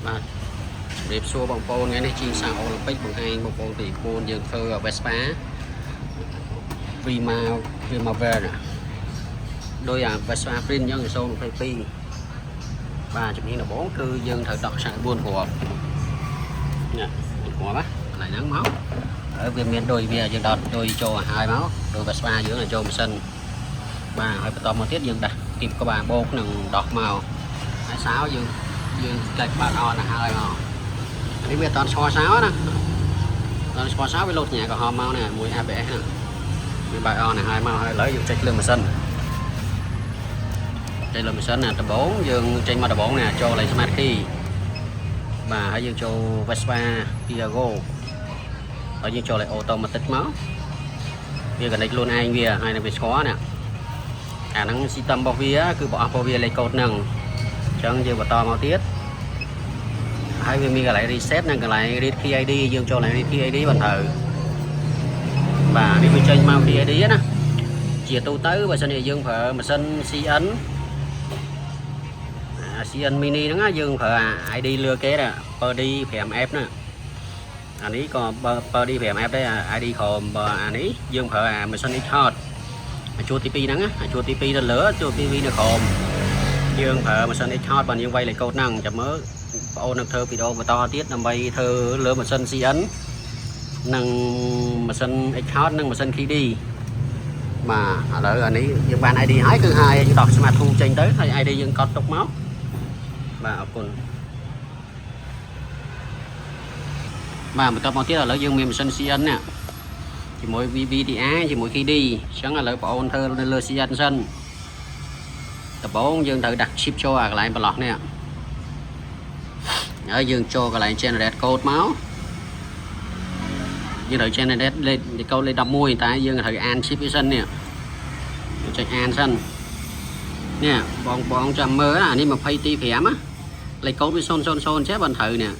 បាទរៀបសួរបងប្អូនថ្ងៃនេះជាងសាអូឡ িম্প ិកបង្ហាញបងប្អូនពីក្បួនយើងធ្វើ Vespa Primavera ដោយអា Vespa Print យើង022បាទជំនាញដំបូងគឺយើងត្រូវដកខ្សែ4គ្រាប់នេះគ្រាប់ណាកន្លែងហ្នឹងមកហើយវាមានដូចវាយើងដកដូចចូលឲ្យហើយមកដោយ Vespa យើងឲ្យចូលម៉ាស៊ីនបាទហើយបន្តមកទៀតយើងដាក់គីបក្បាលបោកនឹងដោះមកហើយសោយើងកាច់បាត់អត់ទៅហើយមកនេះវាអត់ស្គាល់សោណាអត់ស្គាល់សោវាលោតញ៉ាក្រហមមកនេះមួយ ABS ហ្នឹងវាបាត់អត់ទៅហើយមកហើយឥឡូវយើងចេញលើម៉ាស៊ីនណាដំបូងយើងចេញមកដំបូងនេះចូលលេខ Smart Key បាទហើយយើងចូល Vespa Piaggio ហើយយើងចូលលេខ Automatic មកវាកណិចខ្លួនឯងវាហើយនឹងវាស្គាល់ណាអាហ្នឹង system របស់វាគឺប្រអស់របស់វាលេខកូដហ្នឹងអញ្ចឹងយើងបន្តមកទៀតហើយវាមានកន្លែង reset និងកន្លែង read key ID យើងចូលកន្លែង read key ID បន្តទៅបាទនេះវាចេញមក key ID ណាជាទូទៅបើសិនជាយើងប្រើម៉ាស៊ីន CN mini ហ្នឹងយើងប្រើ ID លឿគេណា per D 5F ណាអានេះក៏ per D 5F ដែរ ID ក្រោមអានេះយើងប្រើអាម៉ាស៊ីន X-Hot ជួរទី2ហ្នឹងណាជួរទី2នៅលើជួរទី2នៅក្រោមយើងប្រើម៉ាស៊ីន X-Hot បានយើងវាយលេខកូដហ្នឹងចាំមើលបងអូននឹងធ្វើវីដេអូបន្តទៀតដើម្បីធ្វើលើម៉ាស៊ីន CN និងម៉ាស៊ីន X-Hot និងម៉ាស៊ីន KD បាទឥឡូវអានេះយើងបាន ID ហើយគឺហើយយើងដក Smart Tool ចេញទៅហើយ ID យើងកត់ទុកមកបាទអរគុណបាទបន្តមកទៀតឥឡូវយើងមានម៉ាស៊ីន CN ណាជាមួយ VVTR ជាមួយ KD អញ្ចឹងឥឡូវបងអូនធ្វើនៅលើ CN សិនដំបូងយើងត្រូវដាក់ chip ចូលអាកន្លែងបន្លោះនេះហើយយើងចូលកន្លែង generate code មកយើងត្រូវ generate លេខកូដលេខ11តែយើងត្រូវអាន chip វាសិននេះចុចអានសិននេះបងចាំមើលអានេះ20ទី5ណាលេខកូដវា000ចេះបានត្រូវនេះ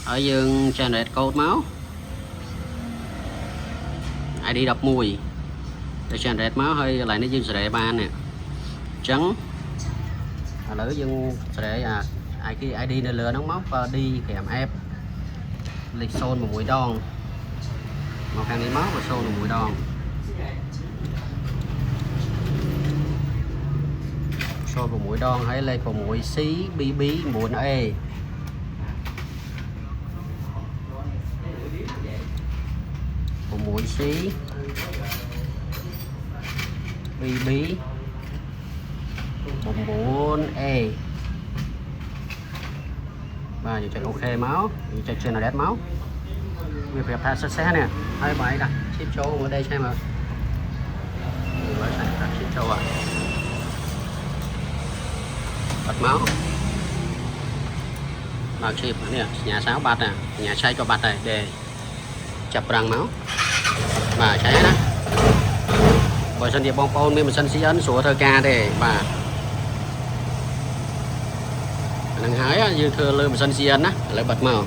ហើយយើង generate code មក ID 11ទៅ generate មកហើយកន្លែងនេះយើងសេរីបាននេះអញ្ចឹងឥឡូវយើងសេរីអាID នៅលើហ្នឹងមក per D 5F លេខ0 6 ដងមកខាងនេះមក0 6 ដង0 6 ដងហើយលេខ 6C BB 9A 6C BB 9A បាទយើងចុច OK មកយើងចុច generate មកវាប្រាប់ថា success នេះហើយបើឯងដាក់ chip ចូលមកđây xem màមើលដាក់ chip ចូលអត់បាត់មកបើ chip នេះសញ្ញាសៅបាត់ណាសញ្ញាឆៃក៏បាត់ដែរដែលចាប់ប្រាំងមកបាទឆៃណាបើសិនជាបងប្អូនមានម៉ាស៊ីន CN ស្រួលធ្វើការទេបាទហ្នឹងហើយយើងធ្វើលើម៉ាស៊ីន CN ណាឥឡូវបិទមក